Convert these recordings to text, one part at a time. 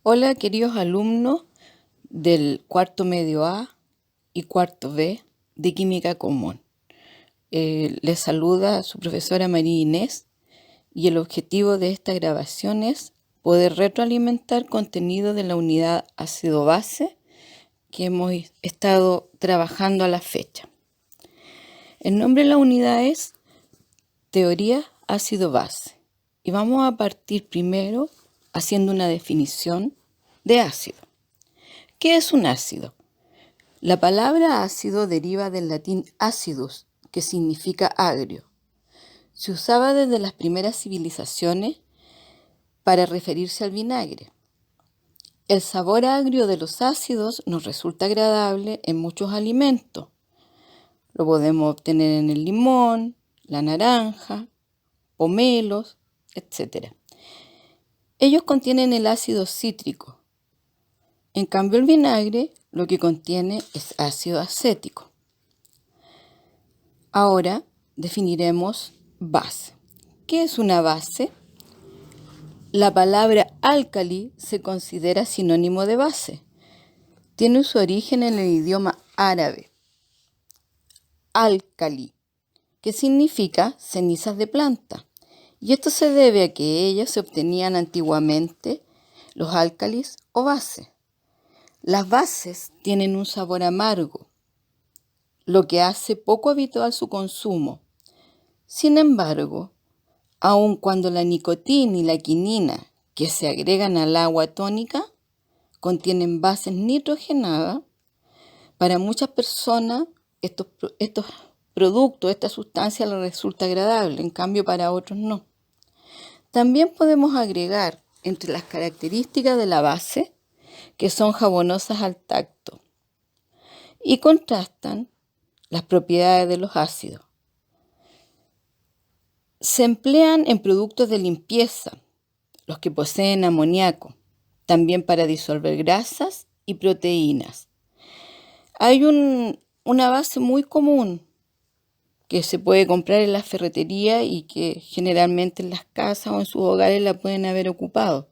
Hola, queridos alumnos del cuarto medio A y cuarto B de Química Común. Les saluda su profesora María Inés y el objetivo de esta grabación es poder retroalimentar contenido de la unidad ácido-base que hemos estado trabajando a la fecha. El nombre de la unidad es Teoría ácido-base y vamos a partir primero haciendo una definición de ácido. ¿Qué es un ácido? La palabra ácido deriva del latín acidus, que significa agrio. Se usaba desde las primeras civilizaciones para referirse al vinagre. El sabor agrio de los ácidos nos resulta agradable en muchos alimentos. Lo podemos obtener en el limón, la naranja, pomelos, etc. Ellos contienen el ácido cítrico. En cambio, el vinagre lo que contiene es ácido acético. Ahora definiremos base. ¿Qué es una base? La palabra álcali se considera sinónimo de base. Tiene su origen en el idioma árabe. Álcali, que significa cenizas de planta. Y esto se debe a que ellas se obtenían antiguamente los álcalis o bases. Las bases tienen un sabor amargo, lo que hace poco habitual su consumo. Sin embargo, aun cuando la nicotina y la quinina que se agregan al agua tónica contienen bases nitrogenadas, para muchas personas estos productos, esta sustancia les resulta agradable, en cambio para otros no. También podemos agregar entre las características de la base que son jabonosas al tacto y contrastan las propiedades de los ácidos. Se emplean en productos de limpieza, los que poseen amoníaco, también para disolver grasas y proteínas. Hay una base muy común que se puede comprar en la ferretería y que generalmente en las casas o en sus hogares la pueden haber ocupado.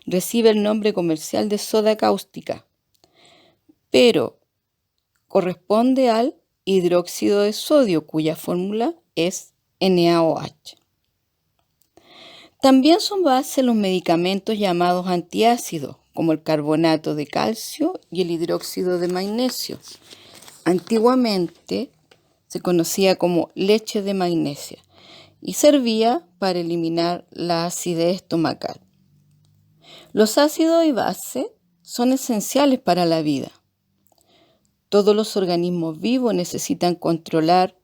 Recibe el nombre comercial de soda cáustica, pero corresponde al hidróxido de sodio, cuya fórmula es NaOH. También son base los medicamentos llamados antiácidos, como el carbonato de calcio y el hidróxido de magnesio. Antiguamente se conocía como leche de magnesia y servía para eliminar la acidez estomacal. Los ácidos y bases son esenciales para la vida. Todos los organismos vivos necesitan controlar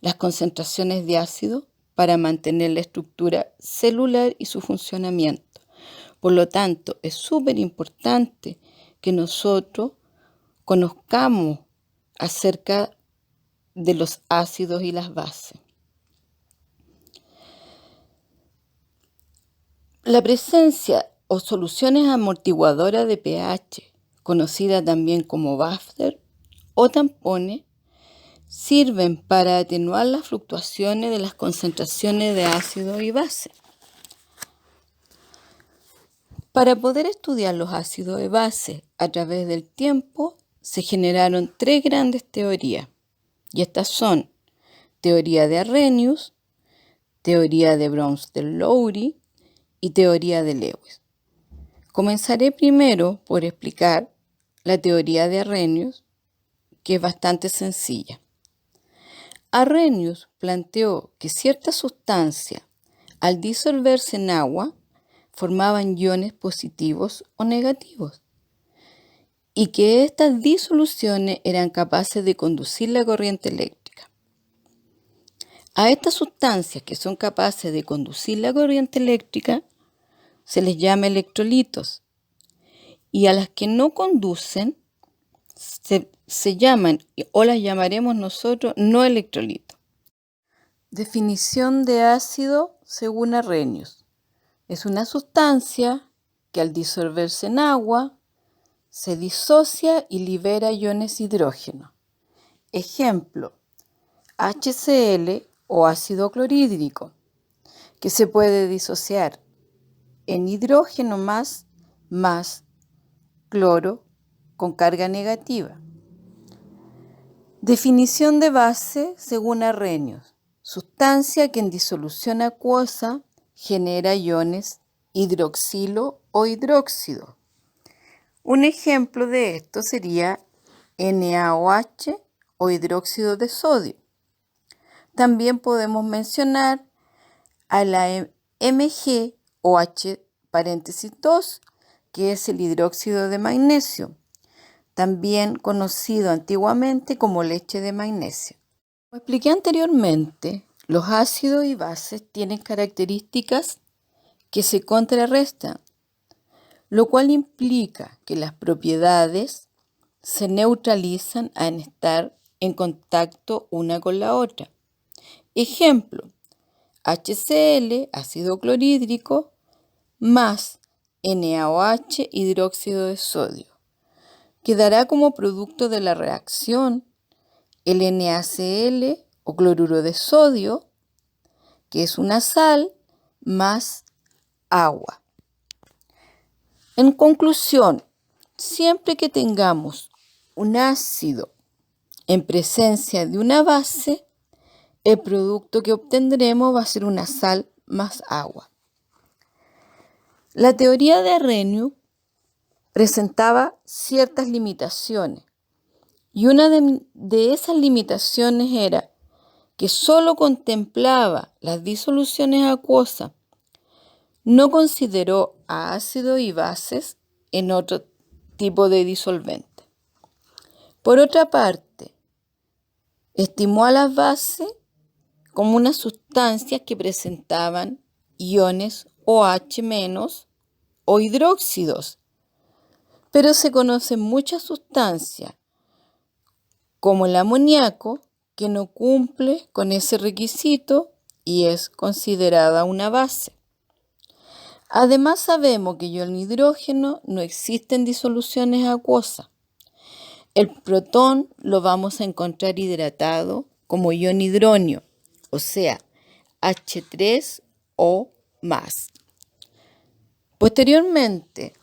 las concentraciones de ácido para mantener la estructura celular y su funcionamiento. Por lo tanto, es súper importante que nosotros conozcamos acerca de los ácidos y las bases. La presencia o soluciones amortiguadoras de pH, conocida también como BAFTER o tampones, sirven para atenuar las fluctuaciones de las concentraciones de ácido y base. Para poder estudiar los ácidos y bases a través del tiempo, se generaron tres grandes teorías. Y estas son teoría de Arrhenius, teoría de Bronsted-Lowry y teoría de Lewis. Comenzaré primero por explicar la teoría de Arrhenius, que es bastante sencilla. Arrhenius planteó que ciertas sustancias, al disolverse en agua, formaban iones positivos o negativos, y que estas disoluciones eran capaces de conducir la corriente eléctrica. A estas sustancias que son capaces de conducir la corriente eléctrica se les llama electrolitos, y a las que no conducen se llaman, o las llamaremos nosotros, no electrolitos. Definición de ácido según Arrhenius. Es una sustancia que al disolverse en agua se disocia y libera iones hidrógeno. Ejemplo, HCl o ácido clorhídrico, que se puede disociar en hidrógeno más más cloro con carga negativa. Definición de base según Arrhenius: sustancia que en disolución acuosa genera iones hidroxilo o hidróxido. Un ejemplo de esto sería NaOH o hidróxido de sodio. También podemos mencionar a la MgOH, que es el hidróxido de magnesio, también conocido antiguamente como leche de magnesio. Como expliqué anteriormente, los ácidos y bases tienen características que se contrarrestan, lo cual implica que las propiedades se neutralizan al estar en contacto una con la otra. Ejemplo: HCl, ácido clorhídrico, más NaOH, hidróxido de sodio, que dará como producto de la reacción el NaCl o cloruro de sodio, que es una sal, más agua. En conclusión, siempre que tengamos un ácido en presencia de una base, el producto que obtendremos va a ser una sal más agua. La teoría de Arrhenius presentaba ciertas limitaciones, y una de esas limitaciones era que solo contemplaba las disoluciones acuosas. No consideró a ácidos y bases en otro tipo de disolvente. Por otra parte, estimó a las bases como unas sustancias que presentaban iones OH- o hidróxidos, pero se conocen muchas sustancias, como el amoníaco, que no cumple con ese requisito y es considerada una base. Además, sabemos que el hidrógeno no existe en disoluciones acuosas. El protón lo vamos a encontrar hidratado como ion hidronio, o sea, H3O+. Posteriormente,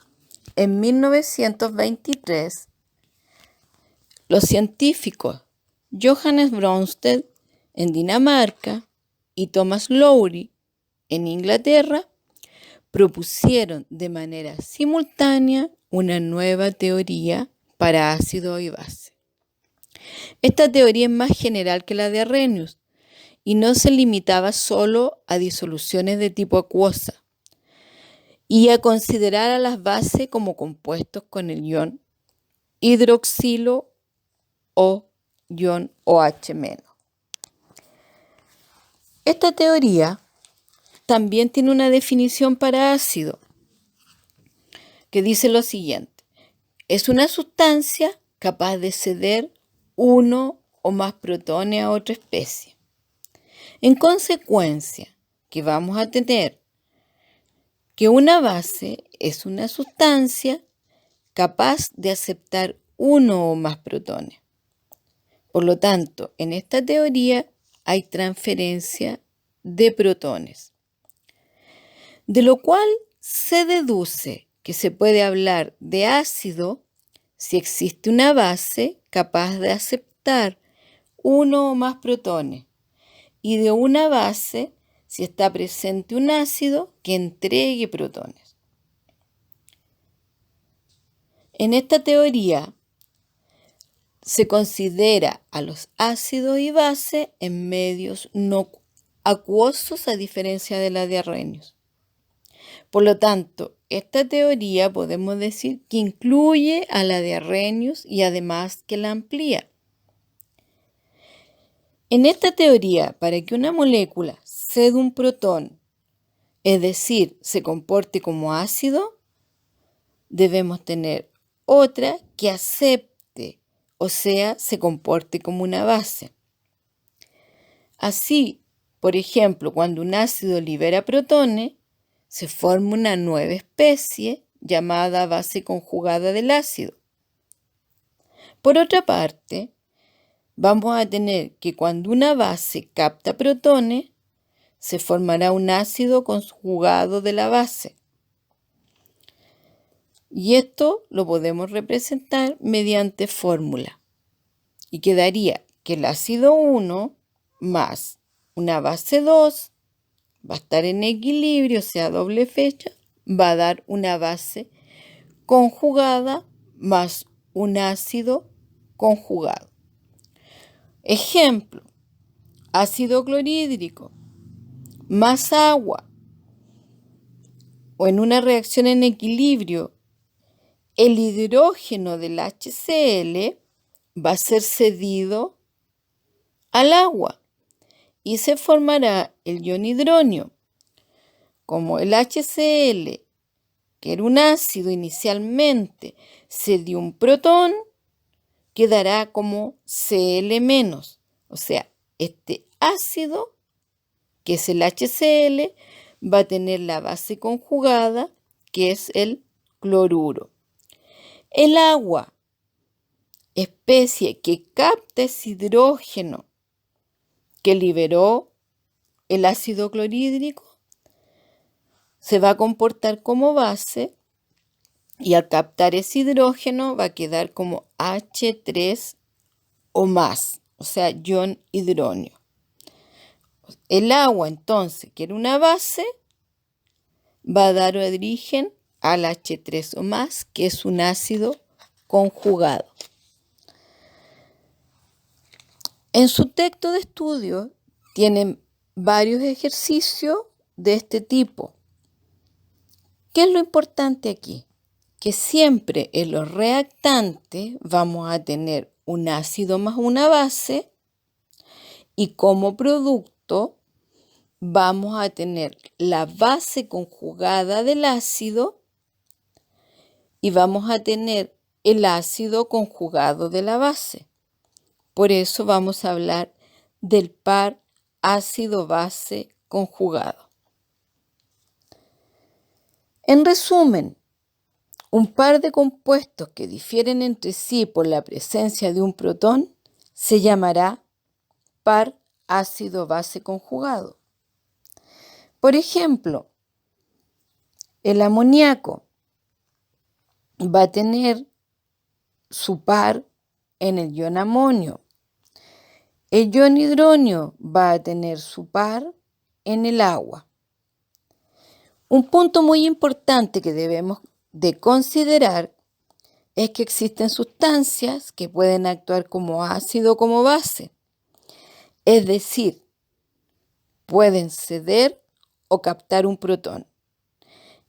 en 1923, los científicos Johannes Brønsted en Dinamarca y Thomas Lowry en Inglaterra propusieron de manera simultánea una nueva teoría para ácido y base. Esta teoría es más general que la de Arrhenius y no se limitaba solo a disoluciones de tipo acuosa y a considerar a las bases como compuestos con el ion hidroxilo o ion OH-. Esta teoría también tiene una definición para ácido que dice lo siguiente: es una sustancia capaz de ceder uno o más protones a otra especie. En consecuencia, que vamos a tener que una base es una sustancia capaz de aceptar uno o más protones. Por lo tanto, en esta teoría hay transferencia de protones, de lo cual se deduce que se puede hablar de ácido si existe una base capaz de aceptar uno o más protones, y de una base si está presente un ácido que entregue protones. En esta teoría se considera a los ácidos y bases en medios no acuosos, a diferencia de la de Arrhenius. Por lo tanto, esta teoría podemos decir que incluye a la de Arrhenius y además que la amplía. En esta teoría, para que una molécula ceda un protón, es decir, se comporte como ácido, debemos tener otra que acepte, o sea, se comporte como una base. Así, por ejemplo, cuando un ácido libera protones, se forma una nueva especie llamada base conjugada del ácido. Por otra parte, vamos a tener que cuando una base capta protones, se formará un ácido conjugado de la base. Y esto lo podemos representar mediante fórmula. Y quedaría que el ácido 1 más una base 2 va a estar en equilibrio, o sea, doble fecha, va a dar una base conjugada más un ácido conjugado. Ejemplo, ácido clorhídrico más agua o en una reacción en equilibrio, el hidrógeno del HCl va a ser cedido al agua y se formará el ion hidronio. Como el HCl, que era un ácido inicialmente, cedió un protón, quedará como Cl-. O sea, este ácido, que es el HCl, va a tener la base conjugada, que es el cloruro. El agua, especie que capta ese hidrógeno que liberó el ácido clorhídrico, se va a comportar como base y al captar ese hidrógeno va a quedar como H3 o más, o sea, ion hidronio. El agua, entonces, que era una base, va a dar origen al H3 o más, que es un ácido conjugado. En su texto de estudio tienen varios ejercicios de este tipo. ¿Qué es lo importante aquí? Que siempre en los reactantes vamos a tener un ácido más una base y como producto vamos a tener la base conjugada del ácido y vamos a tener el ácido conjugado de la base. Por eso vamos a hablar del par ácido-base conjugado. En resumen, un par de compuestos que difieren entre sí por la presencia de un protón se llamará par ácido-base conjugado. Por ejemplo, el amoníaco va a tener su par en el ion amonio. El ion hidronio va a tener su par en el agua. Un punto muy importante que debemos de considerar es que existen sustancias que pueden actuar como ácido o como base. Es decir, pueden ceder o captar un protón.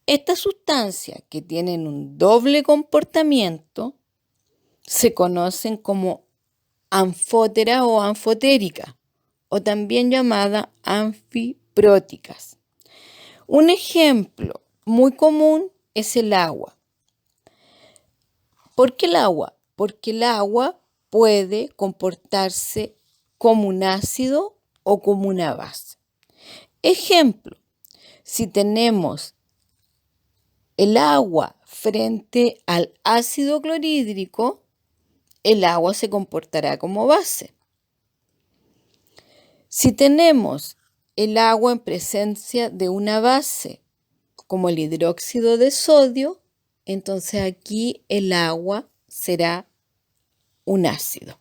Estas sustancias que tienen un doble comportamiento se conocen como anfóteras o anfotéricas, o también llamadas anfipróticas. Un ejemplo muy común es el agua. ¿Por qué el agua? Porque el agua puede comportarse como un ácido o como una base. Ejemplo, si tenemos el agua frente al ácido clorhídrico, el agua se comportará como base. Si tenemos el agua en presencia de una base, como el hidróxido de sodio, entonces aquí el agua será un ácido.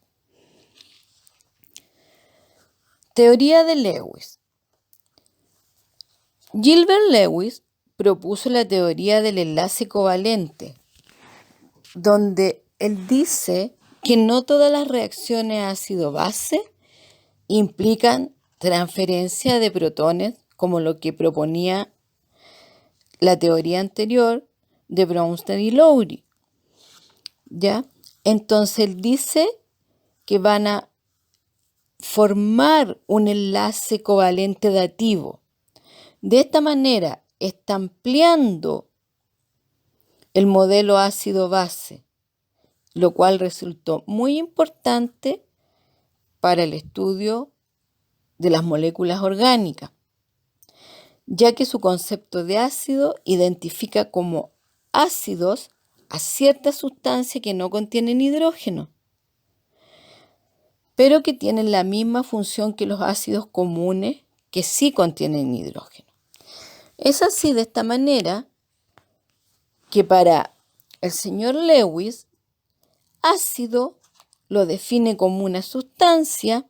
Teoría de Lewis. Gilbert Lewis propuso la teoría del enlace covalente, donde él dice que no todas las reacciones ácido-base implican transferencia de protones, como lo que proponía la teoría anterior de Bronsted y Lowry. ¿Ya? Entonces él dice que van a formar un enlace covalente dativo. De esta manera está ampliando el modelo ácido-base, lo cual resultó muy importante para el estudio de las moléculas orgánicas, ya que su concepto de ácido identifica como ácidos a ciertas sustancias que no contienen hidrógeno, pero que tienen la misma función que los ácidos comunes que sí contienen hidrógeno. Es así de esta manera que para el señor Lewis, ácido lo define como una sustancia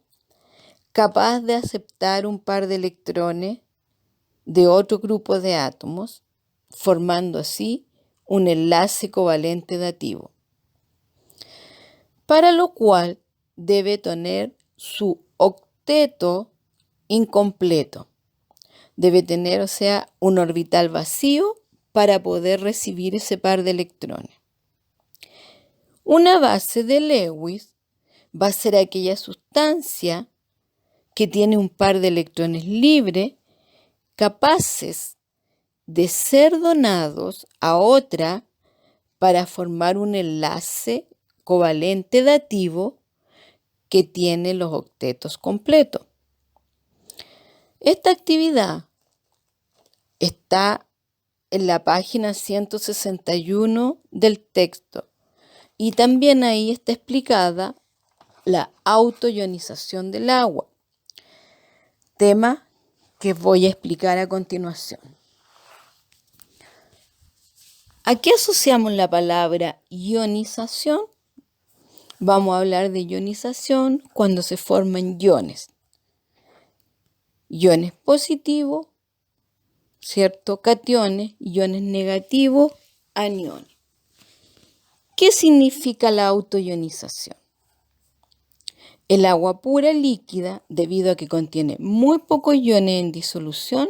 capaz de aceptar un par de electrones de otro grupo de átomos, formando así un enlace covalente dativo, para lo cual debe tener su octeto incompleto. Debe tener, o sea, un orbital vacío para poder recibir ese par de electrones. Una base de Lewis va a ser aquella sustancia que tiene un par de electrones libres capaces de ser donados a otra para formar un enlace covalente dativo que tiene los octetos completos. Esta actividad está en la página 161 del texto y también ahí está explicada la autoionización del agua, tema que voy a explicar a continuación. ¿A qué asociamos la palabra ionización? Vamos a hablar de ionización cuando se forman iones. Iones positivos, ¿cierto? Cationes, iones negativos, aniones. ¿Qué significa la autoionización? El agua pura líquida, debido a que contiene muy pocos iones en disolución,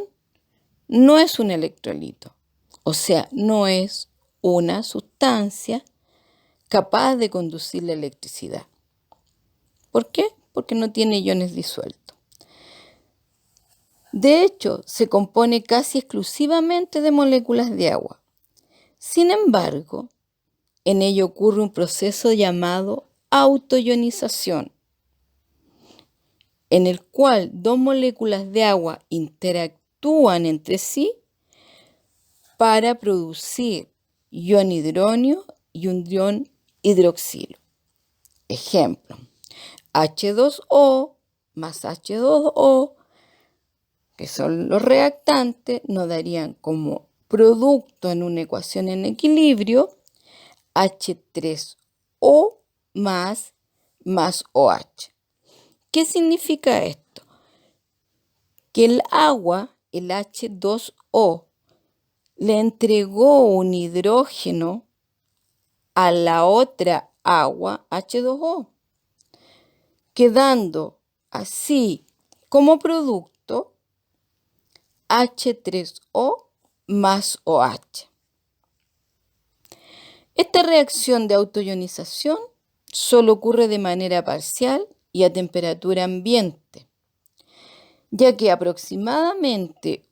no es un electrolito, o sea, no es una sustancia capaz de conducir la electricidad. ¿Por qué? Porque no tiene iones disueltos. De hecho, se compone casi exclusivamente de moléculas de agua. Sin embargo, en ello ocurre un proceso llamado autoionización, en el cual dos moléculas de agua interactúan entre sí para producir ion hidronio y un ion hidroxilo. Ejemplo, H2O más H2O, que son los reactantes, nos darían como producto en una ecuación en equilibrio H3O más OH. ¿Qué significa esto? Que el agua, el H2O, le entregó un hidrógeno a la otra agua H2O, quedando así como producto H3O más OH. Esta reacción de autoionización solo ocurre de manera parcial y a temperatura ambiente, ya que aproximadamente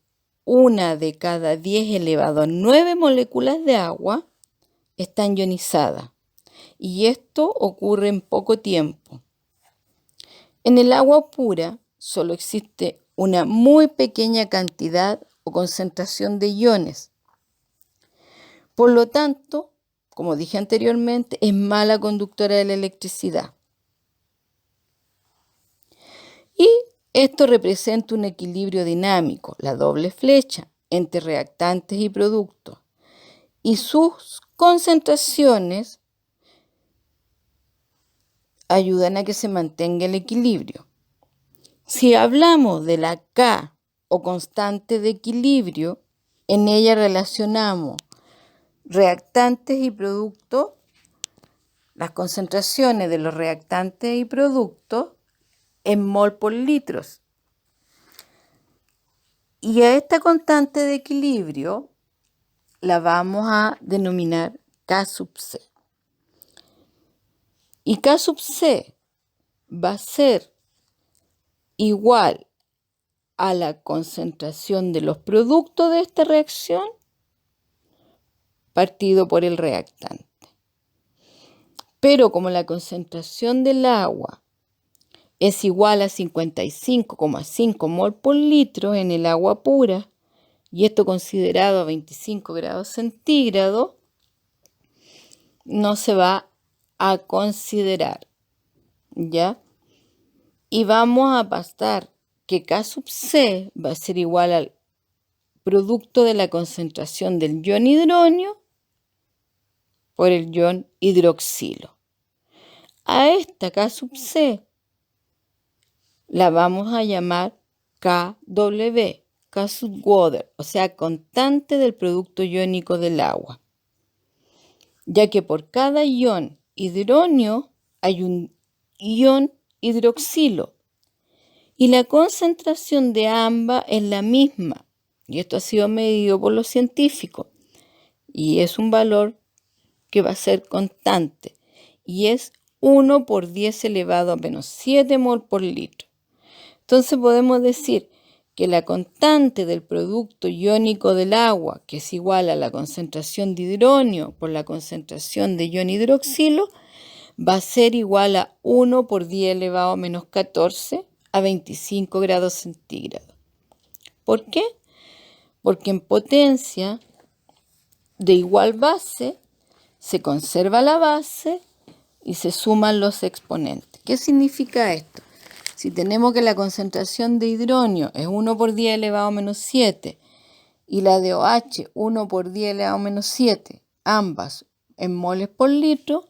una de cada 10 elevado a 9 moléculas de agua están ionizadas, y esto ocurre en poco tiempo. En el agua pura solo existe una muy pequeña cantidad o concentración de iones. Por lo tanto, como dije anteriormente, es mala conductora de la electricidad. Y esto representa un equilibrio dinámico, la doble flecha, entre reactantes y productos. Y sus concentraciones ayudan a que se mantenga el equilibrio. Si hablamos de la K o constante de equilibrio, en ella relacionamos reactantes y productos, las concentraciones de los reactantes y productos en mol por litros. Y a esta constante de equilibrio la vamos a denominar K sub C. Y K sub C va a ser igual a la concentración de los productos de esta reacción partido por el reactante. Pero como la concentración del agua es igual a 55,5 mol por litro en el agua pura, y esto considerado a 25 grados centígrados, no se va a considerar, ¿ya? Y vamos a pasar que K sub C va a ser igual al producto de la concentración del ion hidronio por el ion hidroxilo. A esta K sub C la vamos a llamar KW, K sub water, o sea, constante del producto iónico del agua, ya que por cada ion hidronio hay un ion hidroxilo y la concentración de ambas es la misma, y esto ha sido medido por los científicos, y es un valor que va a ser constante, y es 1 por 10 elevado a menos 7 mol por litro. Entonces podemos decir que la constante del producto iónico del agua, que es igual a la concentración de hidronio por la concentración de ion hidroxilo, va a ser igual a 1 por 10 elevado a menos 14 a 25 grados centígrados. ¿Por qué? Porque en potencia de igual base se conserva la base y se suman los exponentes. ¿Qué significa esto? Si tenemos que la concentración de hidronio es 1 por 10 elevado a menos 7 y la de OH 1 por 10 elevado a menos 7, ambas en moles por litro,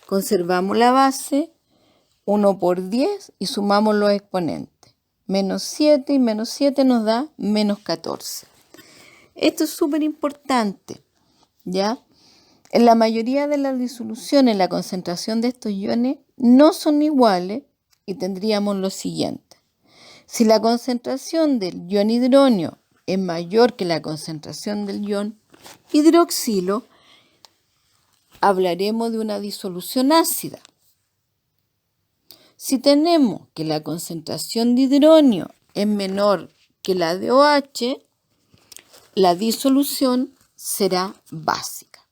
conservamos la base 1 por 10 y sumamos los exponentes. Menos 7 y menos 7 nos da menos 14. Esto es súper importante, ¿ya? En la mayoría de las disoluciones, la concentración de estos iones no son iguales y tendríamos lo siguiente. Si la concentración del ion hidronio es mayor que la concentración del ion hidroxilo, hablaremos de una disolución ácida. Si tenemos que la concentración de hidronio es menor que la de OH, la disolución será básica.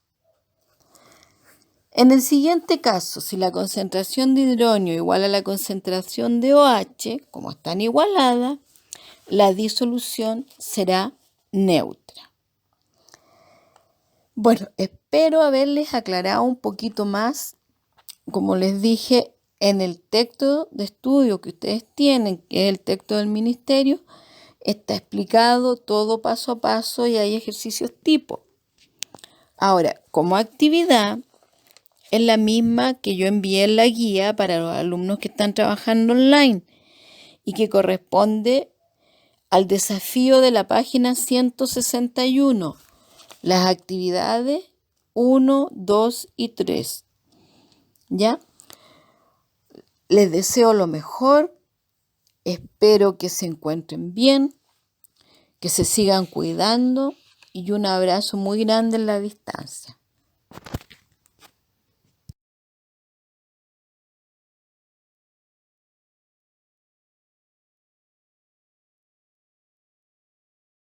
En el siguiente caso, si la concentración de hidronio es igual a la concentración de OH, como están igualadas, la disolución será neutra. Bueno, espero haberles aclarado un poquito más, como les dije, en el texto de estudio que ustedes tienen, que es el texto del ministerio, está explicado todo paso a paso y hay ejercicios tipo. Ahora, como actividad, es la misma que yo envié en la guía para los alumnos que están trabajando online y que corresponde al desafío de la página 161, las actividades 1, 2 y 3. ¿Ya? Les deseo lo mejor, espero que se encuentren bien, que se sigan cuidando y un abrazo muy grande en la distancia.